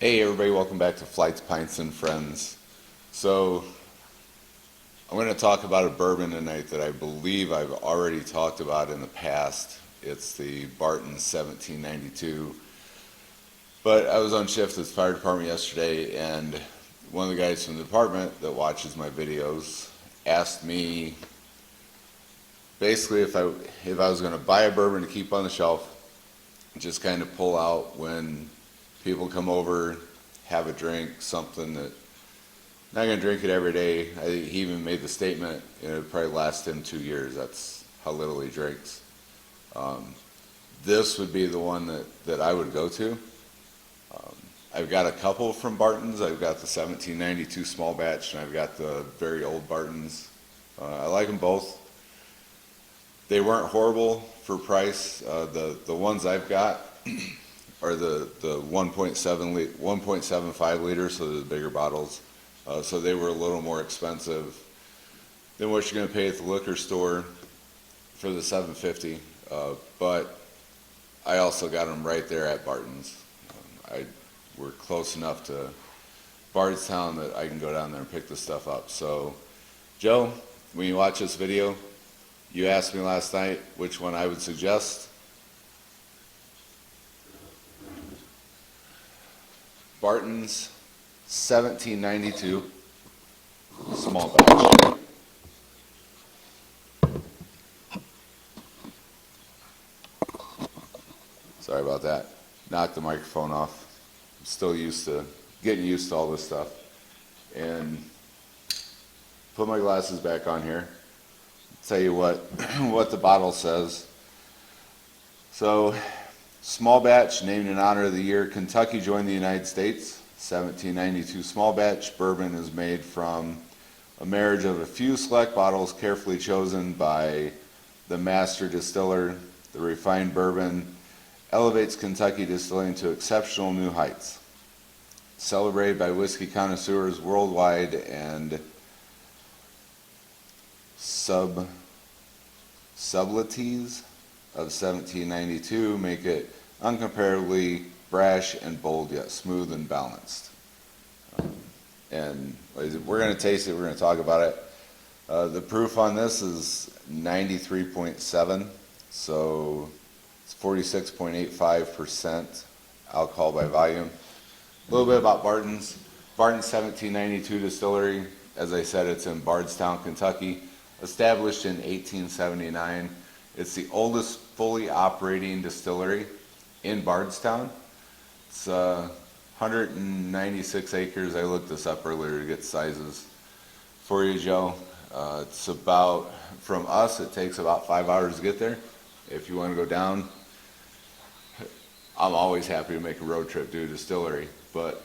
Hey everybody, welcome back to Flights, Pints, and Friends. So, I'm going to talk about a bourbon tonight that I believe I've already talked about in the past. It's the Barton 1792. But I was on shift at the fire department yesterday, and one of the guys from the department that watches my videos asked me basically if I was going to buy a bourbon to keep on the shelf, just kind of pull out when people come over, have a drink, something that not going to drink it every day. He even made the statement, it would probably last him 2 years. That's how little he drinks. This would be the one that I would go to. I've got a couple from Barton's. I've got the 1792 small batch, and I've got the very old Barton's. I like them both. They weren't horrible for price. The ones I've got are the 1.75 liters, so they're the bigger bottles. So they were a little more expensive than what you're going to pay at the liquor store for the 750. But I also got them right there at Barton's. We're close enough to Bardstown that I can go down there and pick this stuff up. So, Joe, when you watch this video, you asked me last night which one I would suggest. Barton's 1792 small batch. Sorry about that. Knocked the microphone off. I'm still getting used to all this stuff. And put my glasses back on here. Tell you what what the bottle says. So, small batch, named in honor of the year Kentucky joined the United States. 1792 small batch bourbon is made from a marriage of a few select bottles carefully chosen by the master distiller. The refined bourbon elevates Kentucky distilling to exceptional new heights. Celebrated by whiskey connoisseurs worldwide, and subtleties of 1792 make it uncomparably brash and bold, yet smooth and balanced. And we're going to taste it, we're going to talk about it. The proof on this is 93.7, so it's 46.85% alcohol by volume. A little bit about Barton's. Barton's 1792 distillery, as I said, it's in Bardstown, Kentucky. Established in 1879. It's the oldest fully operating distillery in Bardstown. It's 196 acres. I looked this up earlier to get sizes for you, Joe. It's about, from us, it takes about 5 hours to get there. If you want to go down, I'm always happy to make a road trip to a distillery. But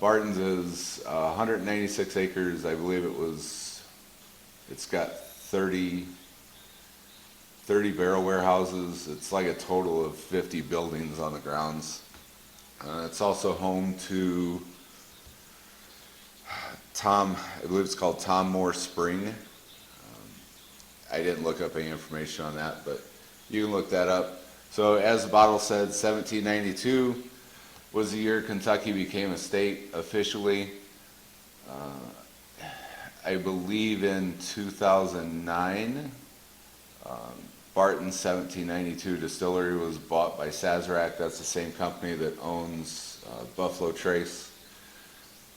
Barton's is 196 acres. I believe it's got 30 barrel warehouses. It's like a total of 50 buildings on the grounds. It's also home to I believe it's called Tom Moore Spring. I didn't look up any information on that, but you can look that up. So as the bottle said, 1792 was the year Kentucky became a state officially. I believe in 2009, Barton's 1792 distillery was bought by Sazerac. That's the same company that owns Buffalo Trace.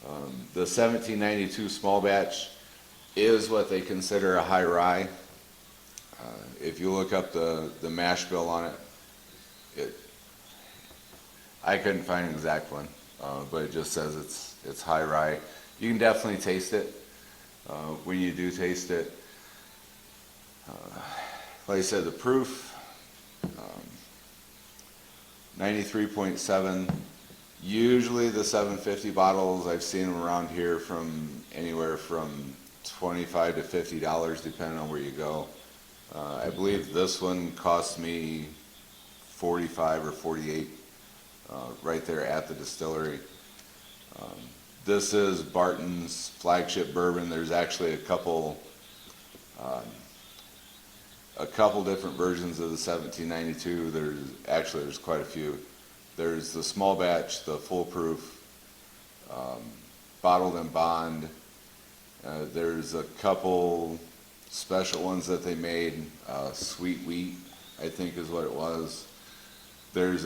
The 1792 small batch is what they consider a high rye. If you look up the mash bill on it, I couldn't find an exact one, but it just says it's high rye. You can definitely taste it. When you do taste it, like I said, the proof, 93.7. Usually the 750 bottles, I've seen them around here from anywhere from $25 to $50, depending on where you go. I believe this one cost me 45 or 48 right there at the distillery. This is Barton's flagship bourbon. There's actually a couple different versions of the 1792. There's quite a few. There's the small batch, the full proof, bottled in bond. There's a couple special ones that they made, sweet wheat, I think is what it was. There's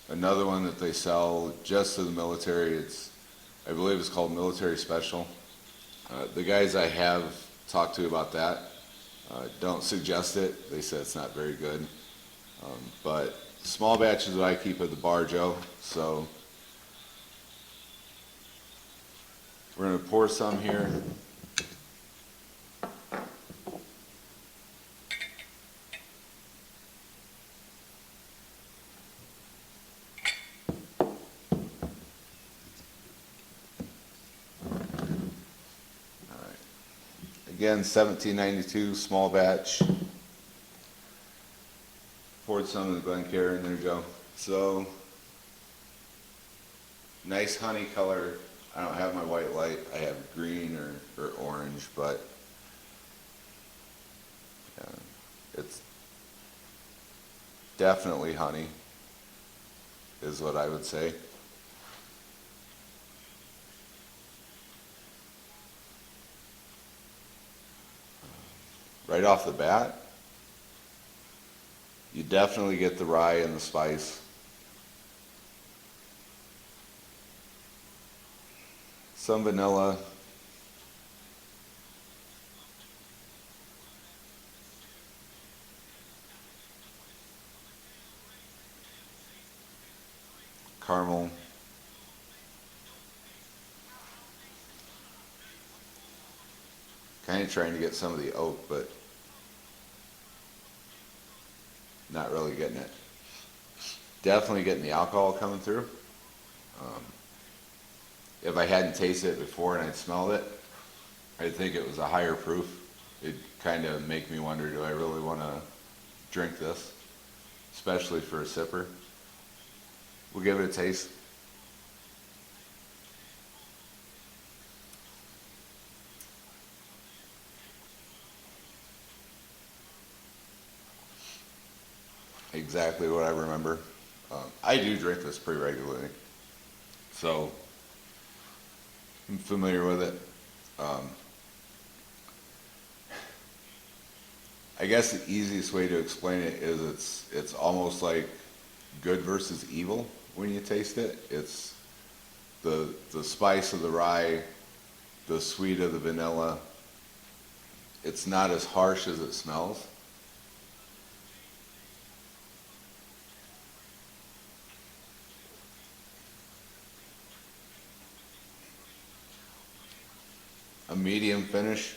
another one that they sell just to the military. I believe it's called Military Special. The guys I have talked to about that don't suggest it. They said it's not very good. But small batches that I keep at the bar, Joe. So we're going to pour some here. Again, 1792 small batch. Poured some of the Glencairn in there, Joe. So, nice honey color. I don't have my white light. I have green or orange, but it's definitely honey, is what I would say. Right off the bat, you definitely get the rye and the spice. Some vanilla. Caramel. Kind of trying to get some of the oak, but not really getting it. Definitely getting the alcohol coming through. If I hadn't tasted it before and I'd smelled it, I'd think it was a higher proof. It'd kind of make me wonder, do I really want to drink this? Especially for a sipper. We'll give it a taste. Exactly what I remember. I do drink this pretty regularly, so I'm familiar with it. I guess the easiest way to explain it is it's almost like good versus evil when you taste it. It's the spice of the rye, the sweet of the vanilla. It's not as harsh as it smells. A medium finish,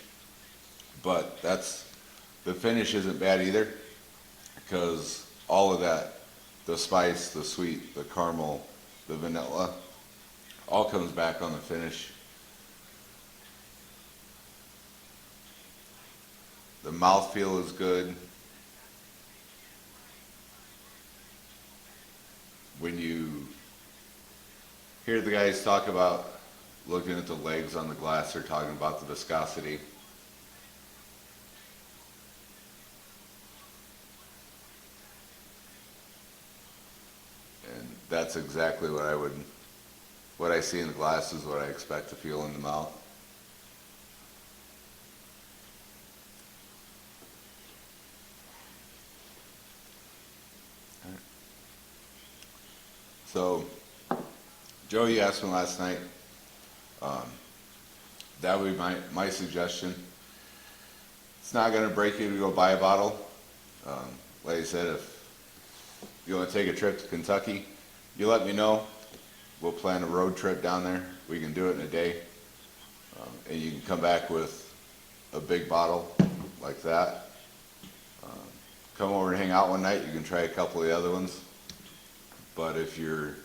but the finish isn't bad either, because all of that, the spice, the sweet, the caramel, the vanilla, all comes back on the finish. The mouthfeel is good. When you hear the guys talk about looking at the legs on the glass, they're talking about the viscosity. And that's exactly what I see in the glass is what I expect to feel in the mouth. So, Joe, you asked me last night. Um, that would be my suggestion. It's not going to break you to go buy a bottle. Um, like I said, if you want to take a trip to Kentucky, you let me know. We'll plan a road trip down there. We can do it in a day. And you can come back with a big bottle like that. Um, Come over and hang out one night. You can try a couple of the other ones. But if you're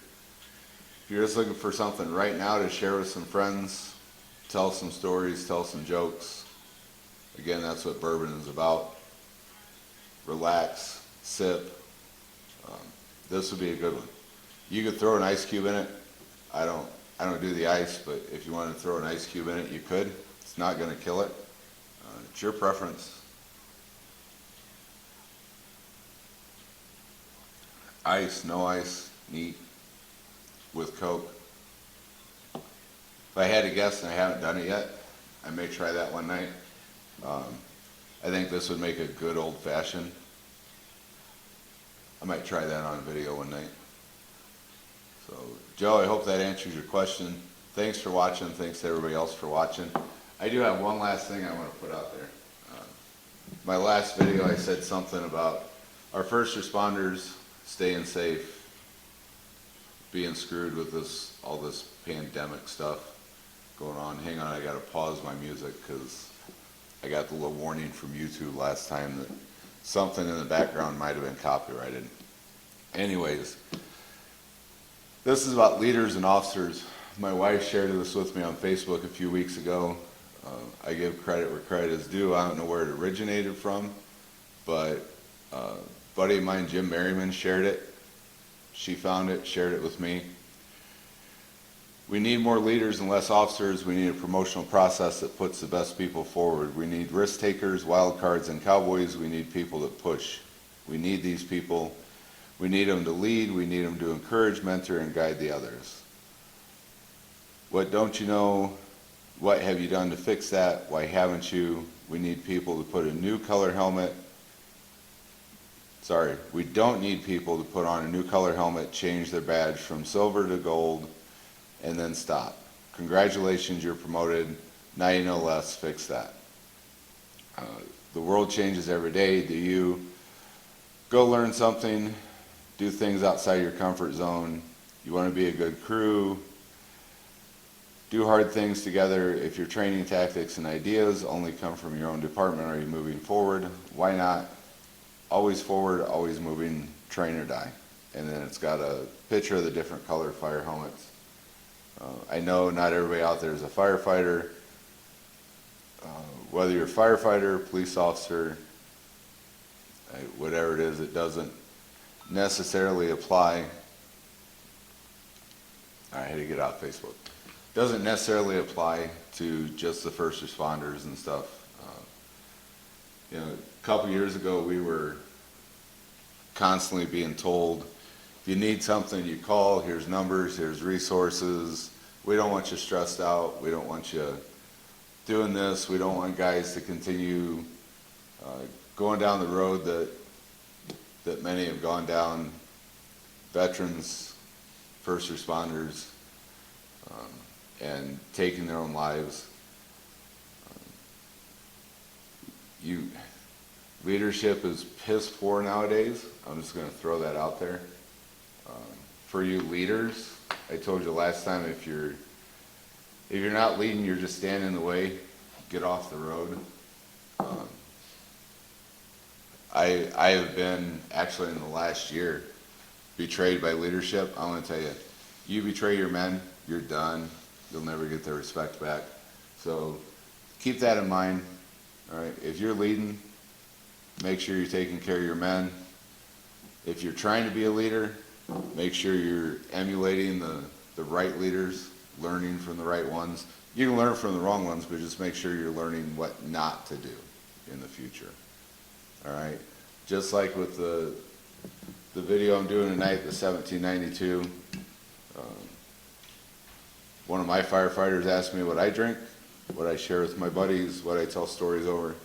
just looking for something right now to share with some friends, tell some stories, tell some jokes, again, that's what bourbon is about. Relax, sip. Um, this would be a good one. You could throw an ice cube in it. I don't do the ice, but if you wanted to throw an ice cube in it, you could. It's not going to kill it. It's your preference. Ice, no ice, neat. with Coke. If I had to guess, and I haven't done it yet, I may try that one night. I think this would make a good old fashioned. I might try that on video one night. So, Joe, I hope that answers your question. Thanks for watching. Thanks to everybody else for watching. I do have one last thing I want to put out there. My last video, I said something about our first responders staying safe, being screwed with all this pandemic stuff going on. Hang on, I got to pause my music because I got the little warning from YouTube last time that something in the background might have been copyrighted. Anyways, this is about leaders and officers. My wife shared this with me on Facebook a few weeks ago. I give credit where credit is due. I don't know where it originated from, but a buddy of mine, Jim Merriman, shared it. She found it, shared it with me. We need more leaders and less officers. We need a promotional process that puts the best people forward. We need risk takers, wild cards, and cowboys. We need people that push. We need these people. We need them to lead. We need them to encourage, mentor, and guide the others. What don't you know? What have you done to fix that? Why haven't you? We need people to put a new color helmet. Sorry, we don't need people to put on a new color helmet, change their badge from silver to gold, and then stop. Congratulations, you're promoted. Now you know less, fix that. The world changes every day. Do you go learn something, do things outside your comfort zone? You want to be a good crew, do hard things together. If your training tactics and ideas only come from your own department, are you moving forward? Why not? Always forward, always moving, train or die. And then it's got a picture of the different colored fire helmets. I know not everybody out there is a firefighter. Whether you're a firefighter, police officer, whatever it is, it doesn't necessarily apply. I had to get out of Facebook. Doesn't necessarily apply to just the first responders and stuff. A couple years ago, we were constantly being told, if you need something, you call, here's numbers, here's resources. We don't want you stressed out. We don't want you doing this. We don't want guys to continue going down the road that many have gone down, veterans, first responders, and taking their own lives. Leadership is piss poor nowadays. I'm just going to throw that out there. For you leaders, I told you last time, if you're not leading, you're just standing in the way. Get off the road. I have been, actually in the last year, betrayed by leadership. I want to tell you, you betray your men, you're done. You'll never get their respect back. So keep that in mind. All right, if you're leading, make sure you're taking care of your men. If you're trying to be a leader, make sure you're emulating the right leaders, learning from the right ones. You can learn from the wrong ones, but just make sure you're learning what not to do in the future. All right? Just like with the video I'm doing tonight, the 1792, one of my firefighters asked me what I drink, what I share with my buddies, what I tell stories over.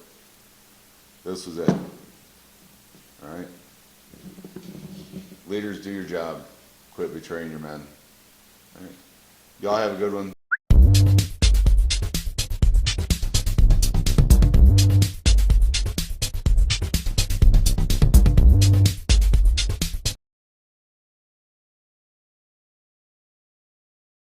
This was it. All right? Leaders, do your job. Quit betraying your men. All right? Y'all have a good one.